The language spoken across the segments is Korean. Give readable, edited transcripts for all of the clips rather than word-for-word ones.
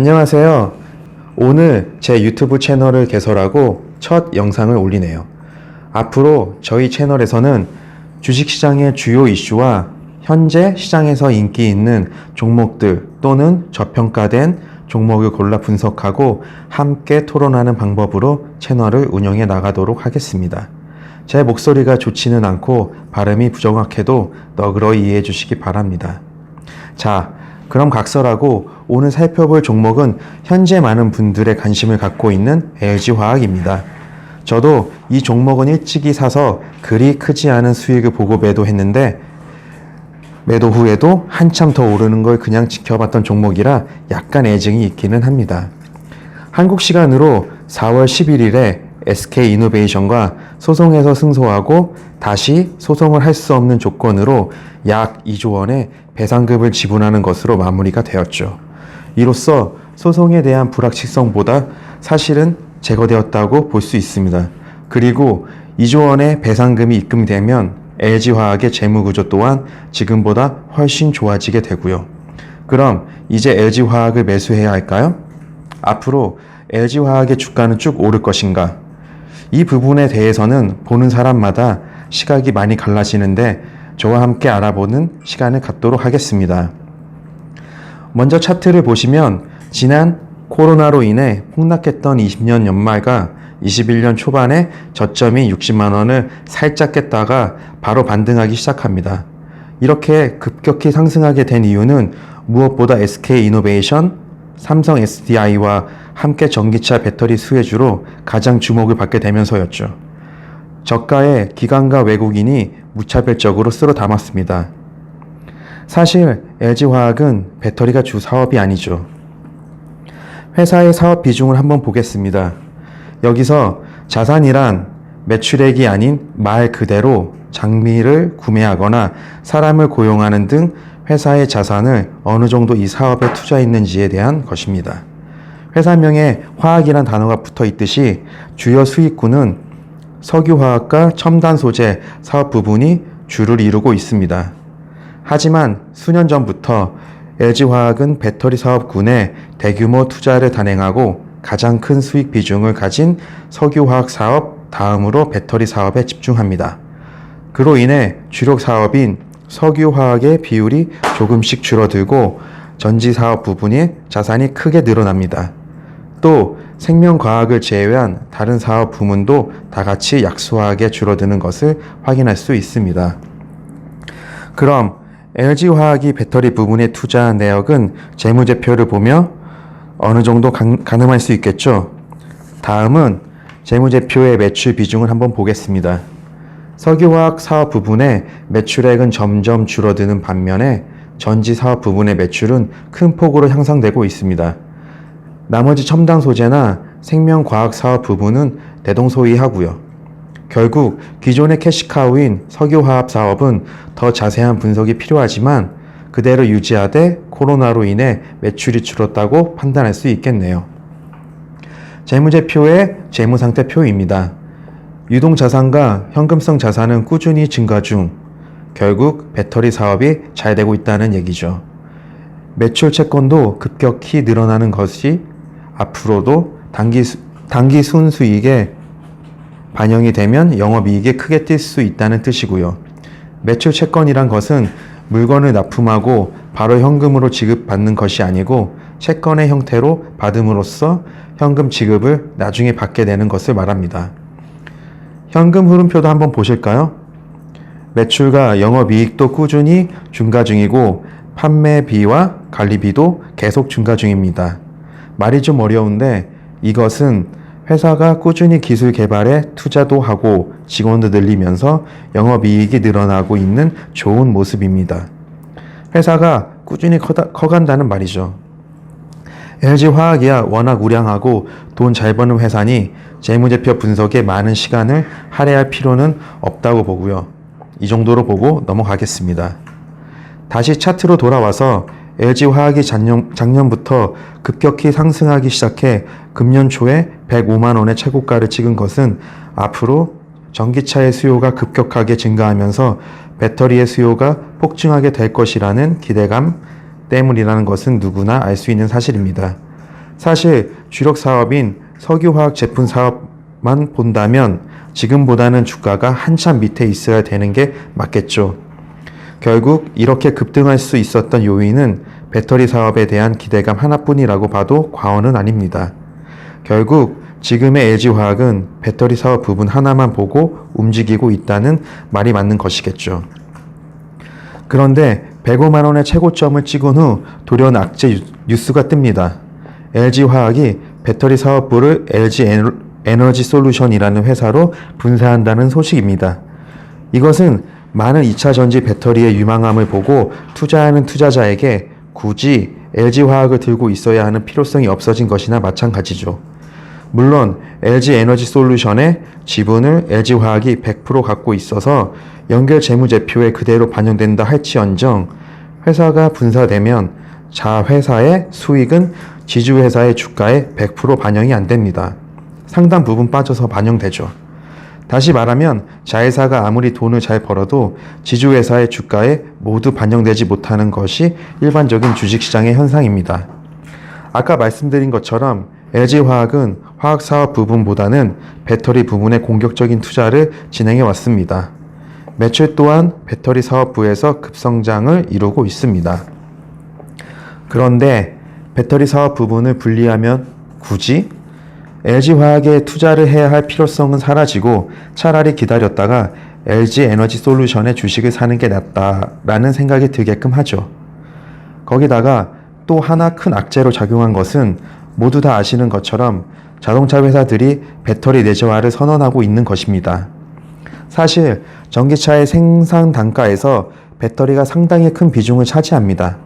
안녕하세요. 오늘 제 유튜브 채널을 개설하고 첫 영상을 올리네요. 앞으로 저희 채널에서는 주식시장의 주요 이슈와 현재 시장에서 인기 있는 종목들 또는 저평가된 종목을 골라 분석하고 함께 토론하는 방법으로 채널을 운영해 나가도록 하겠습니다. 제 목소리가 좋지는 않고 발음이 부정확해도 너그러이 이해해 주시기 바랍니다. 자, 그럼 각설하고 오늘 살펴볼 종목은 현재 많은 분들의 관심을 갖고 있는 LG화학입니다. 저도 이 종목은 일찍이 사서 그리 크지 않은 수익을 보고 매도했는데 매도 후에도 한참 더 오르는 걸 그냥 지켜봤던 종목이라 약간 애증이 있기는 합니다. 한국 시간으로 4월 11일에 SK이노베이션과 소송에서 승소하고 다시 소송을 할 수 없는 조건으로 약 2조 원의 배상금을 지불하는 것으로 마무리가 되었죠. 이로써 소송에 대한 불확실성보다 사실은 제거되었다고 볼 수 있습니다. 그리고 2조 원의 배상금이 입금되면 LG화학의 재무구조 또한 지금보다 훨씬 좋아지게 되고요. 그럼 이제 LG화학을 매수해야 할까요? 앞으로 LG화학의 주가는 쭉 오를 것인가? 이 부분에 대해서는 보는 사람마다 시각이 많이 갈라지는데 저와 함께 알아보는 시간을 갖도록 하겠습니다. 먼저 차트를 보시면 지난 코로나로 인해 폭락했던 20년 연말과 21년 초반에 저점이 60만 원을 살짝 깼다가 바로 반등하기 시작합니다. 이렇게 급격히 상승하게 된 이유는 무엇보다 SK이노베이션, 삼성 SDI와 함께 전기차 배터리 수혜주로 가장 주목을 받게 되면서였죠. 저가에 기관과 외국인이 무차별적으로 쓸어 담았습니다. 사실 LG화학은 배터리가 주 사업이 아니죠. 회사의 사업 비중을 한번 보겠습니다. 여기서 자산이란 매출액이 아닌 말 그대로 장비를 구매하거나 사람을 고용하는 등 회사의 자산을 어느 정도 이 사업에 투자했는지에 대한 것입니다. 회사명에 화학이란 단어가 붙어 있듯이 주요 수익군은 석유화학과 첨단 소재 사업 부분이 주를 이루고 있습니다. 하지만 수년 전부터 LG화학은 배터리 사업군에 대규모 투자를 단행하고 가장 큰 수익 비중을 가진 석유화학 사업 다음으로 배터리 사업에 집중합니다. 그로 인해 주력 사업인 석유화학의 비율이 조금씩 줄어들고 전지 사업 부분이 자산이 크게 늘어납니다. 또 생명과학을 제외한 다른 사업 부문도 다 같이 약소하게 줄어드는 것을 확인할 수 있습니다. 그럼 LG화학이 배터리 부분에 투자한 내역은 재무제표를 보며 어느 정도 가늠할 수 있겠죠? 다음은 재무제표의 매출 비중을 한번 보겠습니다. 석유화학 사업 부분의 매출액은 점점 줄어드는 반면에 전지 사업 부분의 매출은 큰 폭으로 향상되고 있습니다. 나머지 첨단 소재나 생명과학 사업 부분은 대동소이하고요. 결국 기존의 캐시카우인 석유화학 사업은 더 자세한 분석이 필요하지만 그대로 유지하되 코로나로 인해 매출이 줄었다고 판단할 수 있겠네요. 재무제표의 재무상태표입니다. 유동자산과 현금성 자산은 꾸준히 증가 중, 결국 배터리 사업이 잘 되고 있다는 얘기죠. 매출 채권도 급격히 늘어나는 것이 앞으로도 단기 순수익에 반영이 되면 영업이익이 크게 뛸 수 있다는 뜻이고요. 매출 채권이란 것은 물건을 납품하고 바로 현금으로 지급받는 것이 아니고 채권의 형태로 받음으로써 현금 지급을 나중에 받게 되는 것을 말합니다. 현금 흐름표도 한번 보실까요? 매출과 영업이익도 꾸준히 증가 중이고 판매비와 관리비도 계속 증가 중입니다. 말이 좀 어려운데 이것은 회사가 꾸준히 기술 개발에 투자도 하고 직원도 늘리면서 영업이익이 늘어나고 있는 좋은 모습입니다. 회사가 꾸준히 커간다는 말이죠. LG화학이야 워낙 우량하고 돈 잘 버는 회사니 재무제표 분석에 많은 시간을 할애할 필요는 없다고 보고요. 이 정도로 보고 넘어가겠습니다. 다시 차트로 돌아와서 LG화학이 작년부터 급격히 상승하기 시작해 금년 초에 105만 원의 최고가를 찍은 것은 앞으로 전기차의 수요가 급격하게 증가하면서 배터리의 수요가 폭증하게 될 것이라는 기대감 때문이라는 것은 누구나 알 수 있는 사실입니다. 사실 주력 사업인 석유화학 제품 사업만 본다면 지금보다는 주가가 한참 밑에 있어야 되는 게 맞겠죠. 결국 이렇게 급등할 수 있었던 요인은 배터리 사업에 대한 기대감 하나뿐이라고 봐도 과언은 아닙니다. 결국 지금의 LG화학은 배터리 사업 부분 하나만 보고 움직이고 있다는 말이 맞는 것이겠죠. 그런데 105만 원의 최고점을 찍은 후 돌연 악재 뉴스가 뜹니다. LG화학이 배터리 사업부를 LG 에너지 솔루션이라는 회사로 분사한다는 소식입니다. 이것은 많은 2차 전지 배터리의 유망함을 보고 투자하는 투자자에게 굳이 LG화학을 들고 있어야 하는 필요성이 없어진 것이나 마찬가지죠. 물론 LG 에너지 솔루션의 지분을 LG화학이 100% 갖고 있어서 연결 재무제표에 그대로 반영된다 할지언정 회사가 분사되면 자회사의 수익은 지주회사의 주가에 100% 반영이 안 됩니다. 상당 부분 빠져서 반영되죠. 다시 말하면 자회사가 아무리 돈을 잘 벌어도 지주회사의 주가에 모두 반영되지 못하는 것이 일반적인 주식시장의 현상입니다. 아까 말씀드린 것처럼 LG화학은 화학사업 부분보다는 배터리 부분에 공격적인 투자를 진행해 왔습니다. 매출 또한 배터리 사업부에서 급성장을 이루고 있습니다. 그런데 배터리 사업 부분을 분리하면 굳이 LG화학에 투자를 해야 할 필요성은 사라지고 차라리 기다렸다가 LG 에너지 솔루션의 주식을 사는 게 낫다라는 생각이 들게끔 하죠. 거기다가 또 하나 큰 악재로 작용한 것은 모두 다 아시는 것처럼 자동차 회사들이 배터리 내재화를 선언하고 있는 것입니다. 사실 전기차의 생산 단가에서 배터리가 상당히 큰 비중을 차지합니다.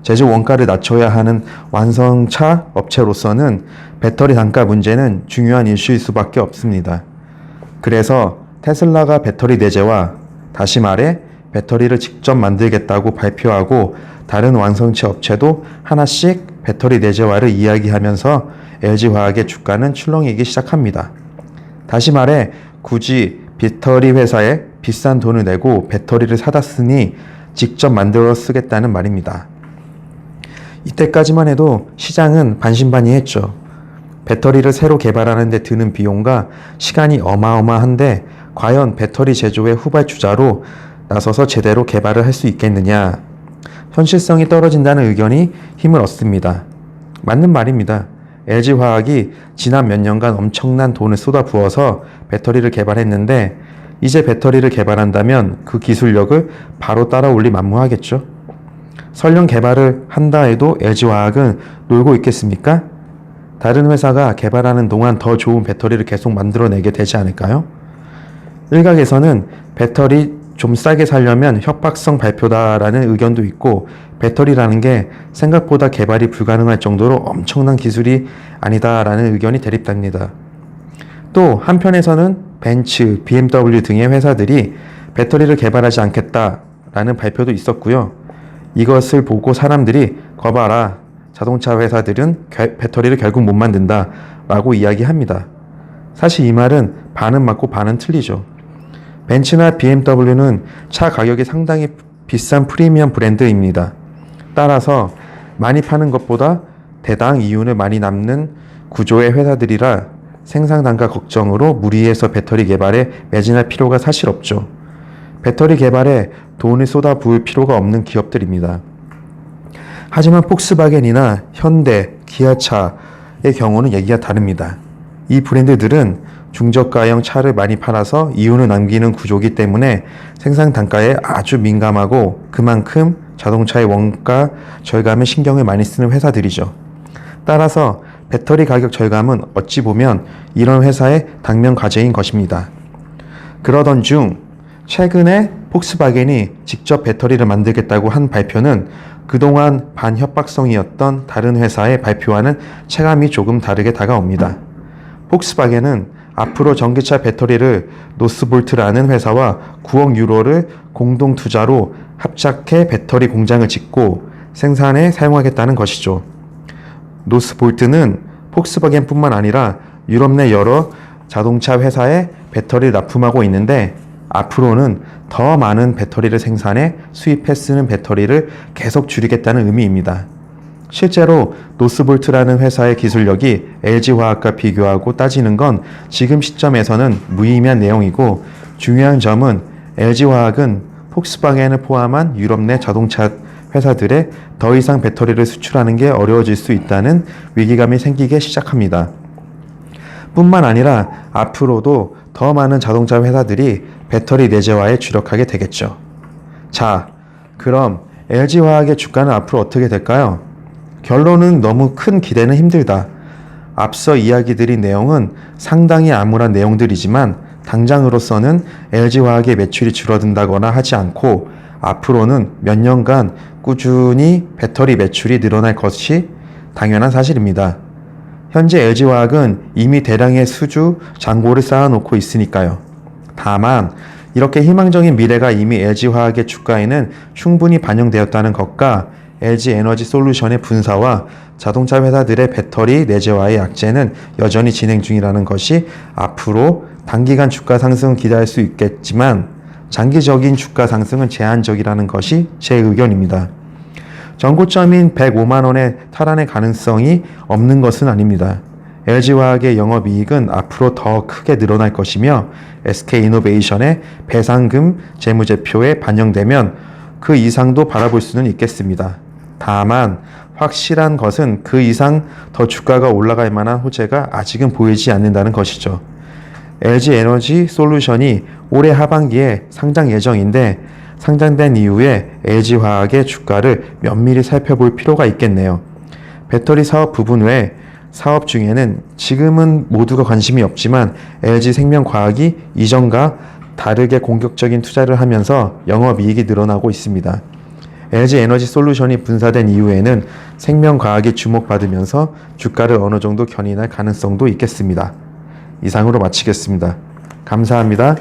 제조 원가를 낮춰야 하는 완성차 업체로서는 배터리 단가 문제는 중요한 이슈일 수밖에 없습니다. 그래서 테슬라가 배터리 내재화, 다시 말해 배터리를 직접 만들겠다고 발표하고 다른 완성차 업체도 하나씩 배터리 내재화를 이야기하면서 LG화학의 주가는 출렁이기 시작합니다. 다시 말해 굳이 배터리 회사에 비싼 돈을 내고 배터리를 사다 쓰니 직접 만들어 쓰겠다는 말입니다. 이때까지만 해도 시장은 반신반의했죠. 배터리를 새로 개발하는 데 드는 비용과 시간이 어마어마한데 과연 배터리 제조의 후발주자로 나서서 제대로 개발을 할 수 있겠느냐. 현실성이 떨어진다는 의견이 힘을 얻습니다. 맞는 말입니다. LG화학이 지난 몇 년간 엄청난 돈을 쏟아부어서 배터리를 개발했는데 이제 배터리를 개발한다면 그 기술력을 바로 따라올리 만무하겠죠. 설령 개발을 한다 해도 LG화학은 놀고 있겠습니까? 다른 회사가 개발하는 동안 더 좋은 배터리를 계속 만들어내게 되지 않을까요? 일각에서는 배터리 좀 싸게 살려면 협박성 발표다라는 의견도 있고 배터리라는 게 생각보다 개발이 불가능할 정도로 엄청난 기술이 아니다라는 의견이 대립됩니다. 또 한편에서는 벤츠, BMW 등의 회사들이 배터리를 개발하지 않겠다라는 발표도 있었고요. 이것을 보고 사람들이 거봐라, 자동차 회사들은 배터리를 결국 못 만든다 라고 이야기합니다. 사실 이 말은 반은 맞고 반은 틀리죠. 벤츠나 BMW는 차 가격이 상당히 비싼 프리미엄 브랜드입니다. 따라서 많이 파는 것보다 대당 이윤을 많이 남는 구조의 회사들이라 생산 단가 걱정으로 무리해서 배터리 개발에 매진할 필요가 사실 없죠. 배터리 개발에 돈을 쏟아부을 필요가 없는 기업들입니다. 하지만 폭스바겐이나 현대, 기아차의 경우는 얘기가 다릅니다. 이 브랜드들은 중저가형 차를 많이 팔아서 이윤을 남기는 구조이기 때문에 생산 단가에 아주 민감하고 그만큼 자동차의 원가 절감에 신경을 많이 쓰는 회사들이죠. 따라서 배터리 가격 절감은 어찌 보면 이런 회사의 당면 과제인 것입니다. 그러던 중 최근에 폭스바겐이 직접 배터리를 만들겠다고 한 발표는 그동안 반협박성이었던 다른 회사의 발표와는 체감이 조금 다르게 다가옵니다. 폭스바겐은 앞으로 전기차 배터리를 노스볼트라는 회사와 9억 유로를 공동 투자로 합작해 배터리 공장을 짓고 생산에 사용하겠다는 것이죠. 노스볼트는 폭스바겐뿐만 아니라 유럽 내 여러 자동차 회사에 배터리를 납품하고 있는데 앞으로는 더 많은 배터리를 생산해 수입해 쓰는 배터리를 계속 줄이겠다는 의미입니다. 실제로 노스볼트라는 회사의 기술력이 LG화학과 비교하고 따지는 건 지금 시점에서는 무의미한 내용이고, 중요한 점은 LG화학은 폭스바겐을 포함한 유럽 내 자동차 회사들에 더 이상 배터리를 수출하는 게 어려워질 수 있다는 위기감이 생기기 시작합니다. 뿐만 아니라 앞으로도 더 많은 자동차 회사들이 배터리 내재화에 주력하게 되겠죠. 자, 그럼 LG화학의 주가는 앞으로 어떻게 될까요? 결론은 너무 큰 기대는 힘들다. 앞서 이야기 드린 내용은 상당히 암울한 내용들이지만 당장으로서는 LG화학의 매출이 줄어든다거나 하지 않고 앞으로는 몇 년간 꾸준히 배터리 매출이 늘어날 것이 당연한 사실입니다. 현재 LG화학은 이미 대량의 수주 잔고를 쌓아놓고 있으니까요. 다만 이렇게 희망적인 미래가 이미 LG화학의 주가에는 충분히 반영되었다는 것과 LG에너지솔루션의 분사와 자동차 회사들의 배터리 내재화의 약재는 여전히 진행 중이라는 것이 앞으로 단기간 주가 상승은 기대할 수 있겠지만 장기적인 주가 상승은 제한적이라는 것이 제 의견입니다. 전고점인 105만 원에 탈환의 가능성이 없는 것은 아닙니다. LG화학의 영업이익은 앞으로 더 크게 늘어날 것이며 SK이노베이션의 배상금 재무제표에 반영되면 그 이상도 바라볼 수는 있겠습니다. 다만 확실한 것은 그 이상 더 주가가 올라갈 만한 호재가 아직은 보이지 않는다는 것이죠. LG에너지솔루션이 올해 하반기에 상장 예정인데 상장된 이후에 LG화학의 주가를 면밀히 살펴볼 필요가 있겠네요. 배터리 사업 부분 외 사업 중에는 지금은 모두가 관심이 없지만 LG생명과학이 이전과 다르게 공격적인 투자를 하면서 영업이익이 늘어나고 있습니다. LG에너지솔루션이 분사된 이후에는 생명과학이 주목받으면서 주가를 어느 정도 견인할 가능성도 있겠습니다. 이상으로 마치겠습니다. 감사합니다.